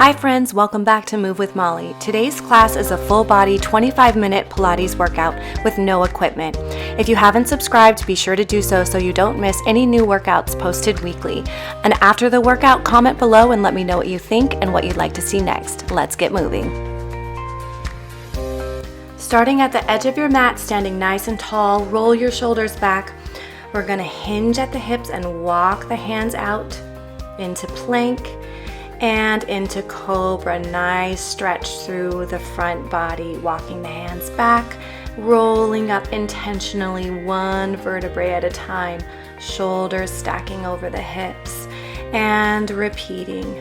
Hi friends, welcome back to Move with Molly. Today's class is a full body 25-minute Pilates workout with no equipment. If you haven't subscribed, be sure to do so you don't miss any new workouts posted weekly. And after the workout, comment below and let me know what you think and what you'd like to see next. Let's get moving. Starting at the edge of your mat, standing nice and tall, roll your shoulders back. We're going to hinge at the hips and walk the hands out into plank and into cobra. Nice stretch through the front body, walking the hands back, rolling up intentionally, one vertebrae at a time, shoulders stacking over the hips, and repeating.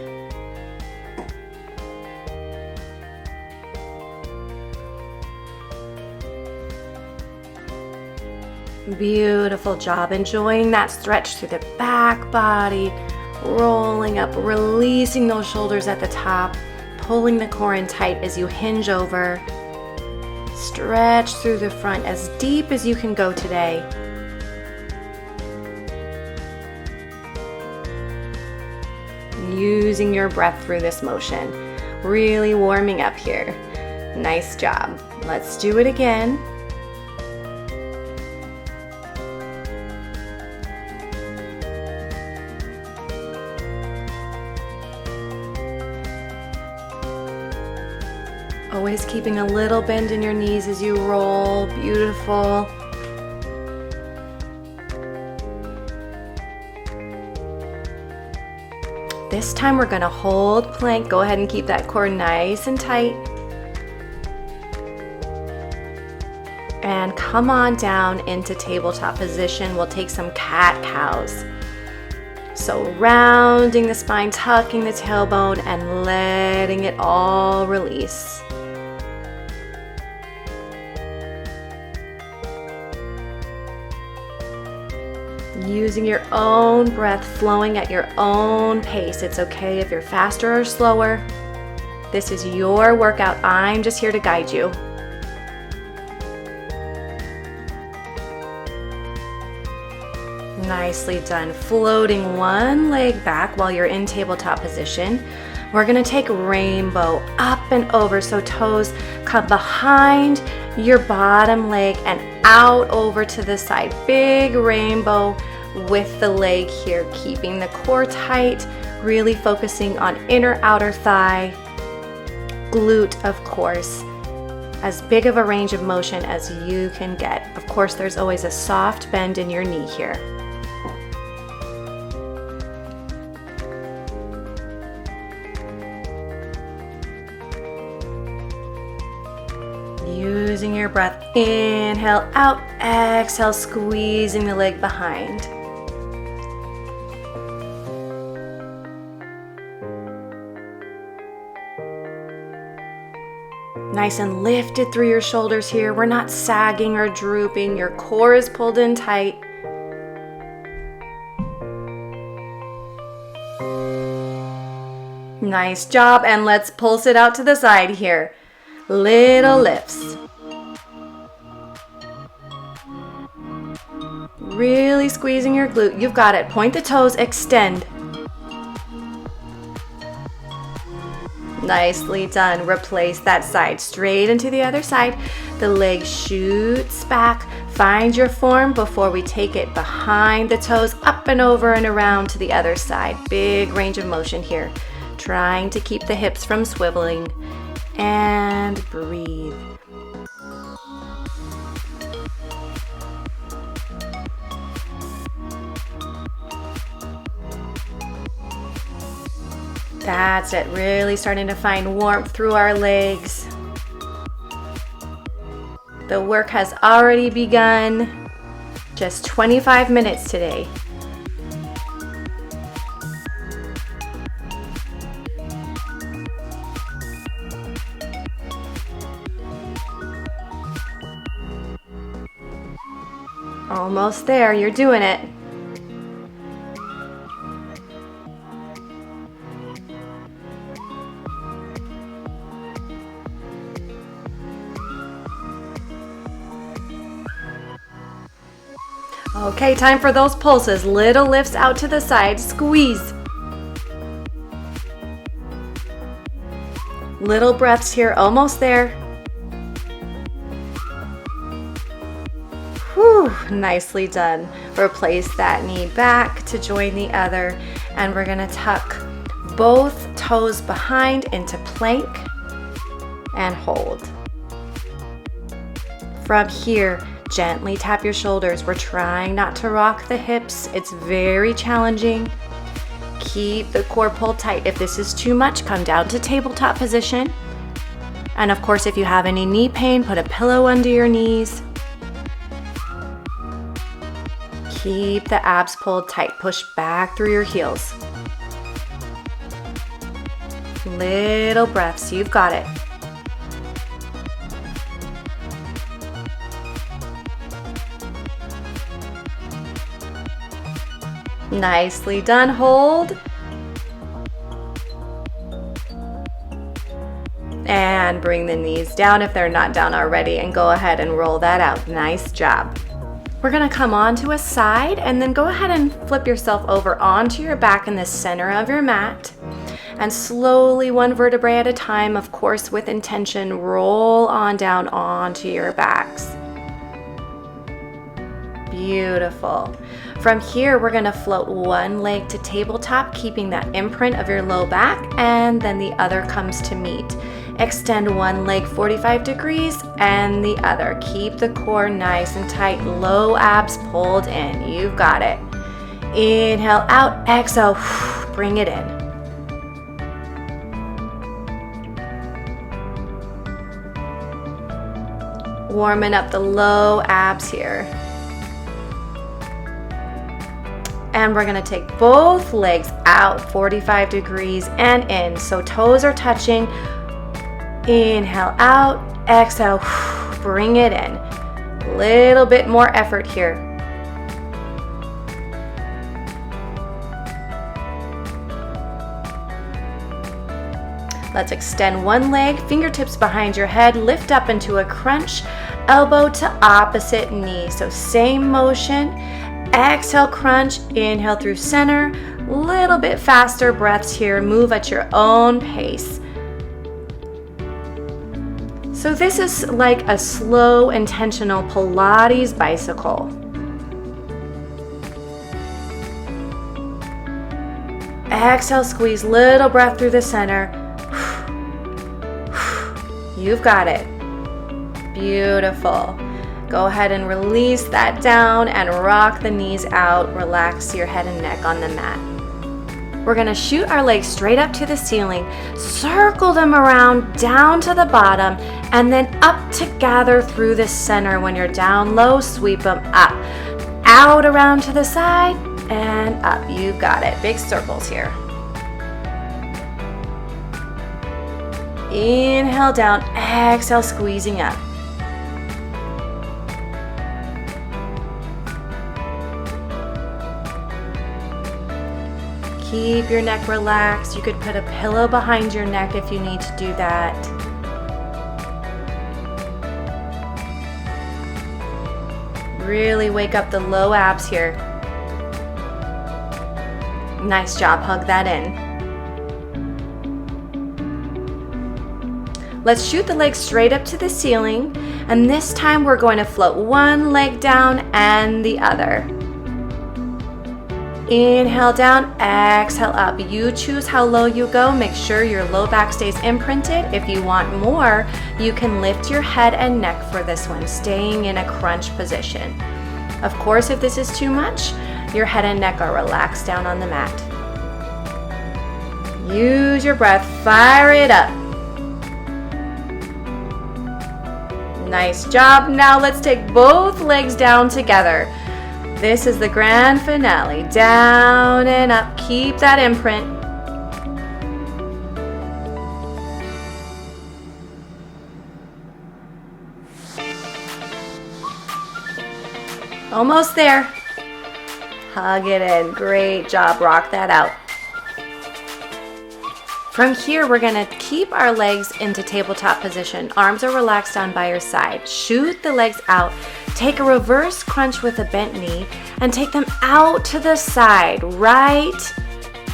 Beautiful job. Enjoying that stretch through the back body, rolling up, releasing those shoulders at the top, pulling the core in tight as you hinge over. Stretch through the front as deep as you can go today. Using your breath through this motion. Really warming up here. Nice job. Let's do it again. Always keeping a little bend in your knees as you roll. Beautiful. This time we're going to hold plank. Go ahead and keep that core nice and tight. And come on down into tabletop position. We'll take some cat-cows. So rounding the spine, tucking the tailbone, and letting it all release. Using your own breath, flowing at your own pace. It's okay if you're faster or slower. This is your workout. I'm just here to guide you. Nicely done. Floating one leg back while you're in tabletop position. We're going to take rainbow up and over so toes come behind your bottom leg and out over to the side. Big rainbow with the leg here, keeping the core tight, really focusing on inner outer thigh, glute, of course. As big of a range of motion as you can get. Of course, there's always a soft bend in your knee here. Using your breath, inhale out, exhale, squeezing the leg behind. Nice and lifted through your shoulders here. We're not sagging or drooping. Your core is pulled in tight. Nice job, and let's pulse it out to the side here. Little lifts. Really squeezing your glute. You've got it. Point the toes, extend. Nicely done. Replace that side straight into the other side. The leg shoots back. Find your form before we take it behind the toes, up and over and around to the other side. Big range of motion here. Trying to keep the hips from swiveling. And breathe. That's it, really starting to find warmth through our legs. The work has already begun. Just 25 minutes today. Almost there, you're doing it. Okay, time for those pulses. Little lifts out to the side, squeeze. Little breaths here, almost there. Whew, nicely done. Replace that knee back to join the other, and we're gonna tuck both toes behind into plank and hold. From here, gently tap your shoulders. We're trying not to rock the hips. It's very challenging. Keep the core pulled tight. If this is too much, come down to tabletop position. And of course, if you have any knee pain, put a pillow under your knees. Keep the abs pulled tight. Push back through your heels. Little breaths. You've got it. Nicely done. Hold. And bring the knees down if they're not down already, and go ahead and roll that out. Nice job. We're gonna come onto a side and then go ahead and flip yourself over onto your back in the center of your mat. And slowly, one vertebrae at a time, of course with intention, roll on down onto your backs. Beautiful. From here, we're gonna float one leg to tabletop, keeping that imprint of your low back, and then the other comes to meet. Extend one leg 45 degrees and the other. Keep the core nice and tight, low abs pulled in. You've got it. Inhale out, exhale, bring it in. Warming up the low abs here. And we're gonna take both legs out 45 degrees and in. So toes are touching. Inhale out, exhale, bring it in. Little bit more effort here. Let's extend one leg, fingertips behind your head, lift up into a crunch, elbow to opposite knee. So same motion. Exhale, crunch, inhale through center. Little bit faster breaths here. Move at your own pace. So this is like a slow, intentional Pilates bicycle. Exhale, squeeze, little breath through the center. You've got it. Beautiful. Go ahead and release that down and rock the knees out. Relax your head and neck on the mat. We're gonna shoot our legs straight up to the ceiling, circle them around down to the bottom, and then up to gather through the center. When you're down low, sweep them up, out around to the side, and up. You've got it. Big circles here. Inhale down, exhale, squeezing up. Keep your neck relaxed. You could put a pillow behind your neck if you need to do that. Really wake up the low abs here. Nice job, hug that in. Let's shoot the legs straight up to the ceiling, and this time we're going to float one leg down and the other. Inhale down, exhale up. You choose how low you go. Make sure your low back stays imprinted. If you want more, you can lift your head and neck for this one, staying in a crunch position. Of course, if this is too much, your head and neck are relaxed down on the mat. Use your breath, fire it up. Nice job. Now let's take both legs down together. This is the grand finale. Down and up. Keep that imprint. Almost there. Hug it in. Great job. Rock that out. From here, we're gonna keep our legs into tabletop position. Arms are relaxed down by your side. Shoot the legs out. Take a reverse crunch with a bent knee and take them out to the side, right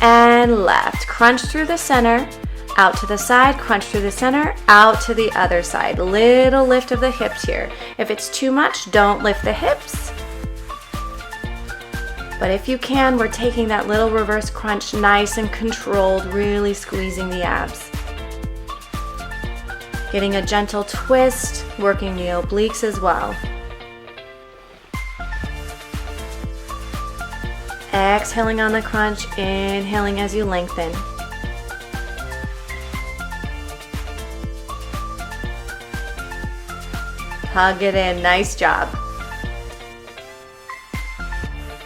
and left. Crunch through the center. out to the side, crunch through the center, out to the other side. Little lift of the hips here. If it's too much, don't lift the hips. But if you can, we're taking that little reverse crunch nice and controlled, really squeezing the abs. Getting a gentle twist, working the obliques as well. Exhaling on the crunch, inhaling as you lengthen. Hug it in, nice job.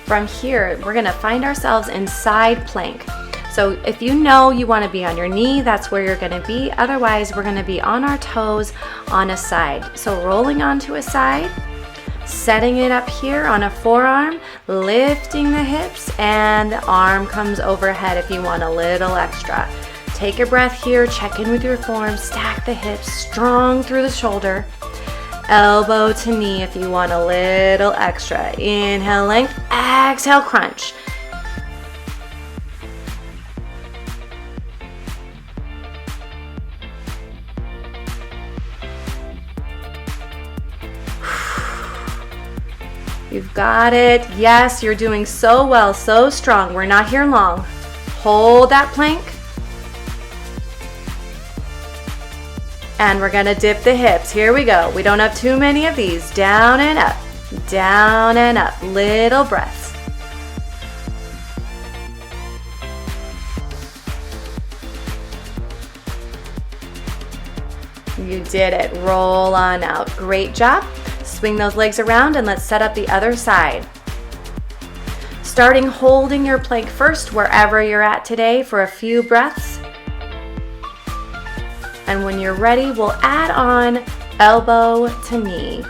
From here, we're gonna find ourselves in side plank. So if you know you wanna be on your knee, that's where you're gonna be. Otherwise, we're gonna be on our toes on a side. So rolling onto a side, setting it up here on a forearm, lifting the hips, and the arm comes overhead if you want a little extra. Take a breath here, check in with your form, stack the hips, strong through the shoulder. Elbow to knee if you want a little extra. Inhale, length, exhale, crunch. You've got it. Yes, you're doing so well, so strong. We're not here long. Hold that plank. And we're gonna dip the hips. Here we go. We don't have too many of these. Down and up, down and up. Little breaths. You did it. Roll on out. Great job. Swing those legs around and let's set up the other side. Starting holding your plank first wherever you're at today for a few breaths. And when you're ready, we'll add on elbow to knee.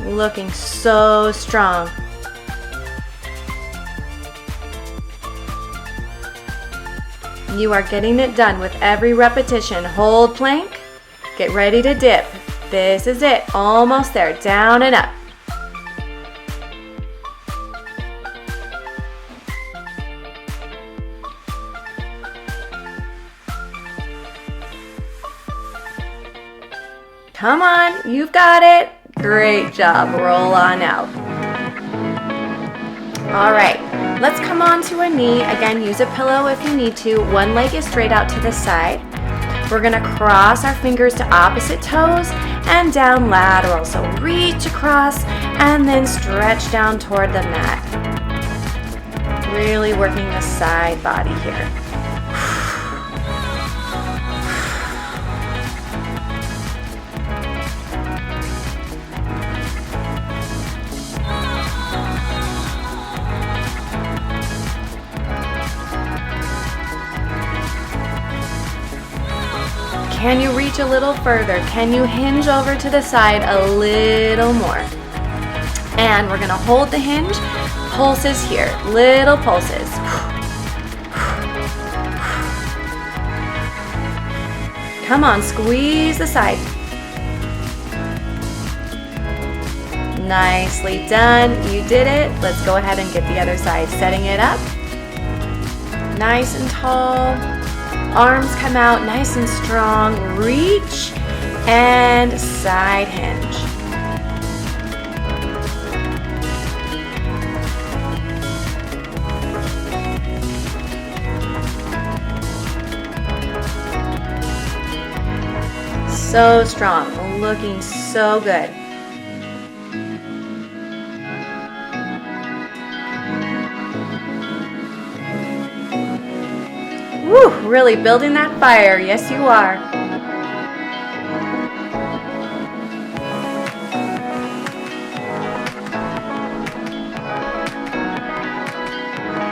Looking so strong. You are getting it done with every repetition. Hold plank. Get ready to dip. This is it. Almost there. Down and up. Come on. You've got it. Great job. Roll on out. All right. Let's come on to a knee. Again, use a pillow if you need to. One leg is straight out to the side. We're gonna cross our fingers to opposite toes and down lateral. So reach across and then stretch down toward the mat. Really working the side body here. Can you reach a little further? Can you hinge over to the side a little more? And we're gonna hold the hinge. Pulses here, little pulses. Come on, squeeze the side. Nicely done, you did it. Let's go ahead and get the other side. Setting it up, nice and tall. Arms come out nice and strong. Reach and side hinge. So strong, looking so good. Woo, really building that fire. Yes, you are.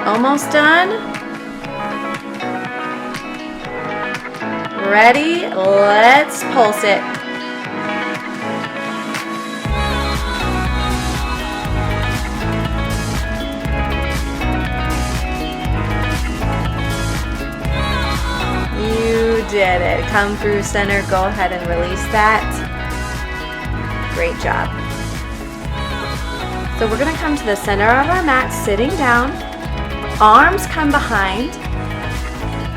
Almost done. Ready? Let's pulse it. did it. Come through center. Go ahead and release that. Great job. So we're going to come to the center of our mat, sitting down. Arms come behind.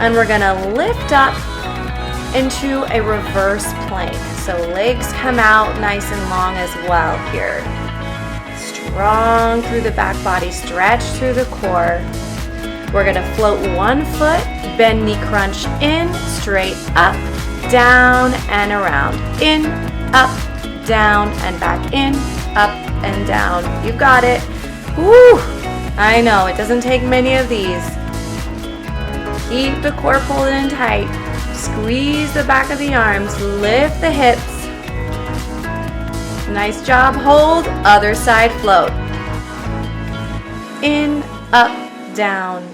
And we're going to lift up into a reverse plank. So legs come out nice and long as well here. Strong through the back body, stretch through the core. We're going to float one foot, bend knee crunch in, straight up, down and around. In, up, down and back in, up and down. You got it. Woo! I know, it doesn't take many of these. Keep the core pulled in tight. Squeeze the back of the arms, lift the hips. Nice job, hold, other side float. In, up, down.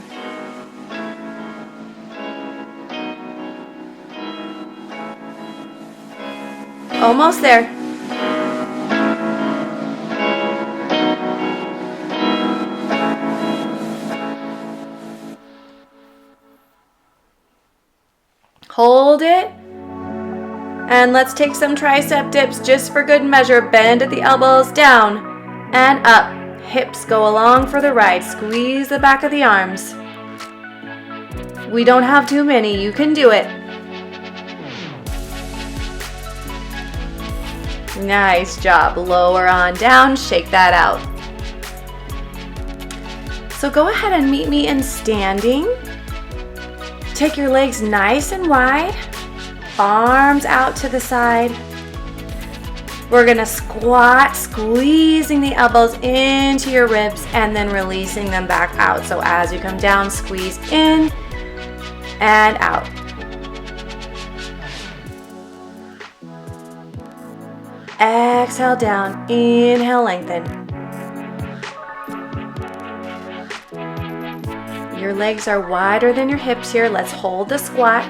Almost there. Hold it. And let's take some tricep dips just for good measure. Bend at the elbows, down and up. Hips go along for the ride. Squeeze the back of the arms. We don't have too many. You can do it. Nice job. Lower on down. Shake that out. So go ahead and meet me in standing. Take your legs nice and wide. Arms out to the side. We're going to squat, squeezing the elbows into your ribs and then releasing them back out. So as you come down, squeeze in and out. Exhale down, inhale, lengthen. Your legs are wider than your hips here. Let's hold the squat.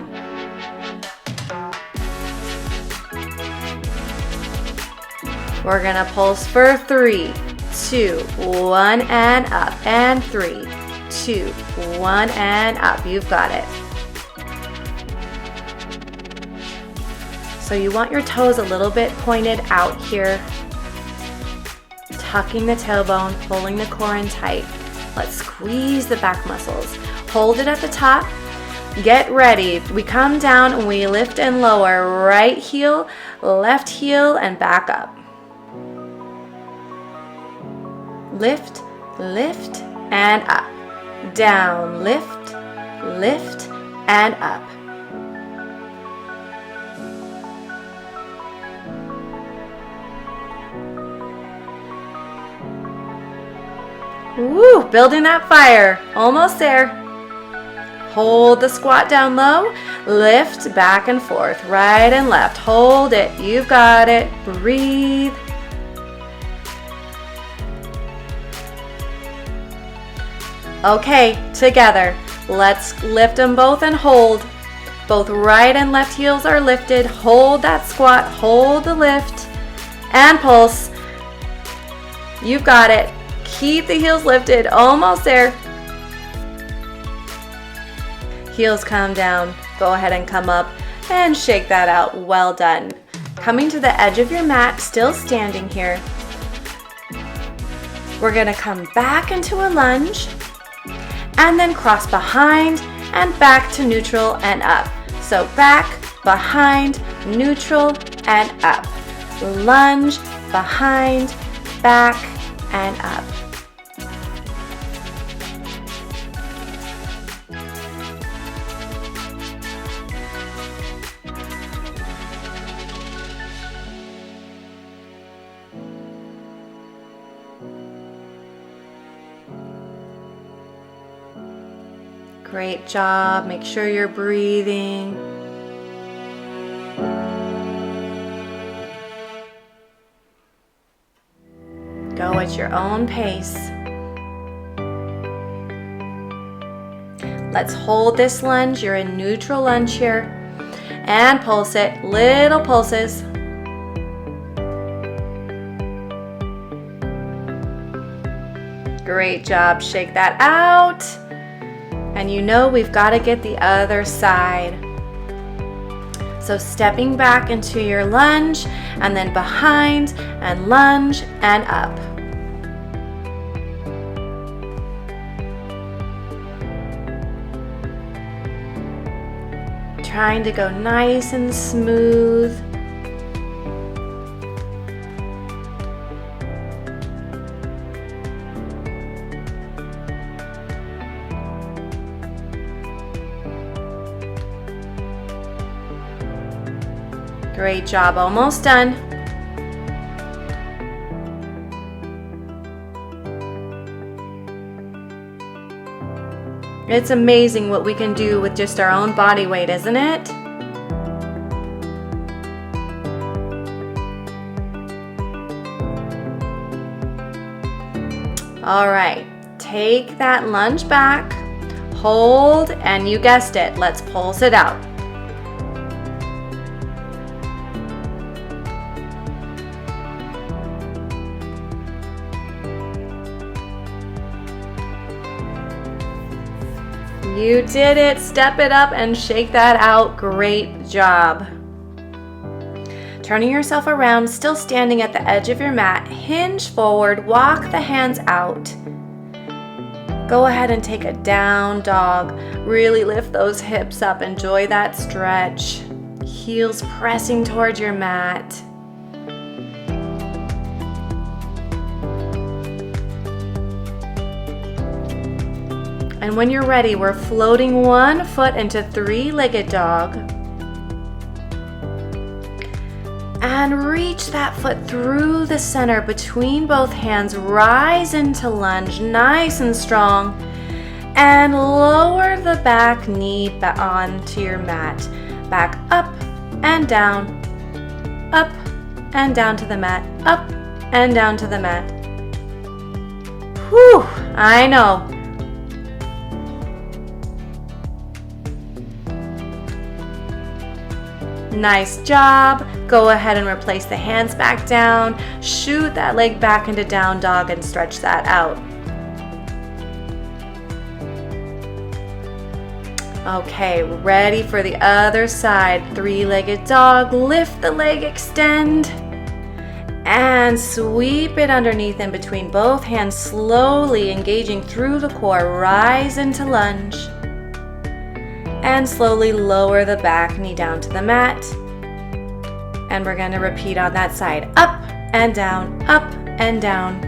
We're gonna pulse for 3, 2, 1, and up, and 3, 2, 1, and up. You've got it. So you want your toes a little bit pointed out here. Tucking the tailbone, pulling the core in tight. Let's squeeze the back muscles. Hold it at the top. Get ready. We come down and we lift and lower. Right heel, left heel, and back up. Lift, lift, and up. Down, lift, lift, and up. Woo, building that fire. Almost there. Hold the squat down low. Lift back and forth, right and left. Hold it. You've got it. Breathe. Okay, together. Let's lift them both and hold. Both right and left heels are lifted. Hold that squat. Hold the lift. And pulse. You've got it. Keep the heels lifted, almost there. Heels come down. Go ahead and come up and shake that out. Well done. Coming to the edge of your mat, still standing here. We're gonna come back into a lunge and then cross behind and back to neutral and up. So back, behind, neutral, and up. Lunge, behind, back, and up. Great job. Make sure you're breathing. Go at your own pace. Let's hold this lunge. You're in neutral lunge here. And pulse it. Little pulses. Great job. Shake that out. And you know we've got to get the other side. So stepping back into your lunge, and then behind, and lunge, and up. Trying to go nice and smooth. Great job, almost done. It's amazing what we can do with just our own body weight, isn't it? All right, take that lunge back, hold, and you guessed it, let's pulse it out. You did it. Step it up and shake that out. Great job. Turning yourself around, still standing at the edge of your mat, hinge forward, walk the hands out. Go ahead and take a down dog. Really lift those hips up. Enjoy that stretch. Heels pressing towards your mat. And when you're ready, we're floating one foot into three-legged dog. And reach that foot through the center between both hands. Rise into lunge, nice and strong. And lower the back knee onto your mat. Back up and down to the mat, up and down to the mat. Whew, I know. Nice job. Go ahead and replace the hands back down. Shoot that leg back into down dog and stretch that out. Okay, ready for the other side. Three-legged dog. Lift the leg, extend, and sweep it underneath in between both hands, slowly engaging through the core. Rise into lunge. And slowly lower the back knee down to the mat. And we're going to repeat on that side. Up and down, up and down.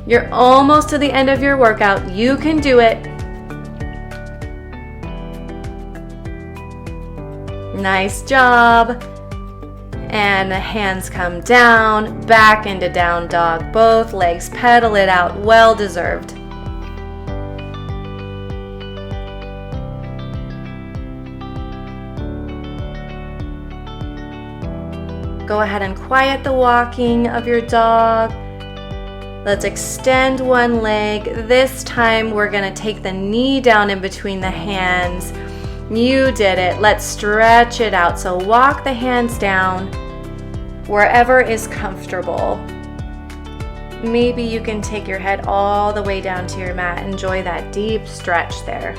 You're almost to the end of your workout. You can do it. Nice job. And the hands come down, back into down dog. Both legs pedal it out, well deserved. Go ahead and quiet the walking of your dog. Let's extend one leg. This time we're gonna take the knee down in between the hands. You did it. Let's stretch it out. So walk the hands down wherever is comfortable. Maybe you can take your head all the way down to your mat. Enjoy that deep stretch there.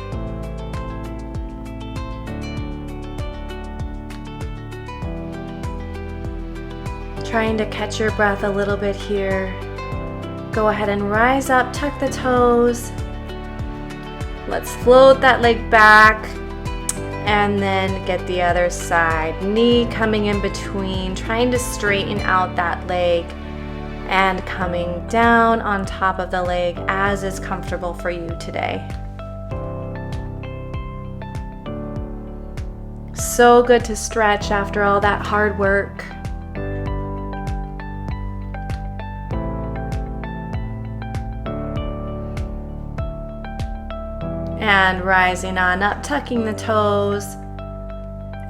Trying to catch your breath a little bit here. Go ahead and rise up, tuck the toes. Let's float that leg back. And then get the other side. Knee coming in between, trying to straighten out that leg and coming down on top of the leg as is comfortable for you today. So good to stretch after all that hard work. And rising on up, tucking the toes,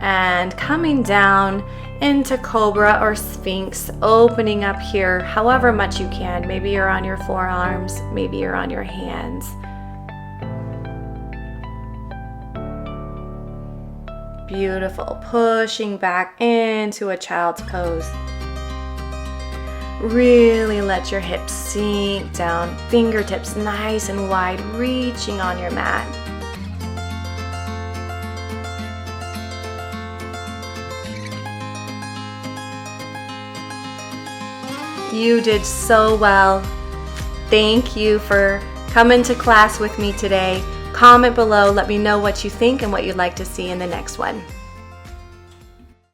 and coming down into Cobra or Sphinx, opening up here however much you can. Maybe you're on your forearms, maybe you're on your hands. Beautiful, pushing back into a child's pose. Really let your hips sink down, fingertips nice and wide, reaching on your mat. You did so well. Thank you for coming to class with me today. Comment below, let me know what you think and what you'd like to see in the next one.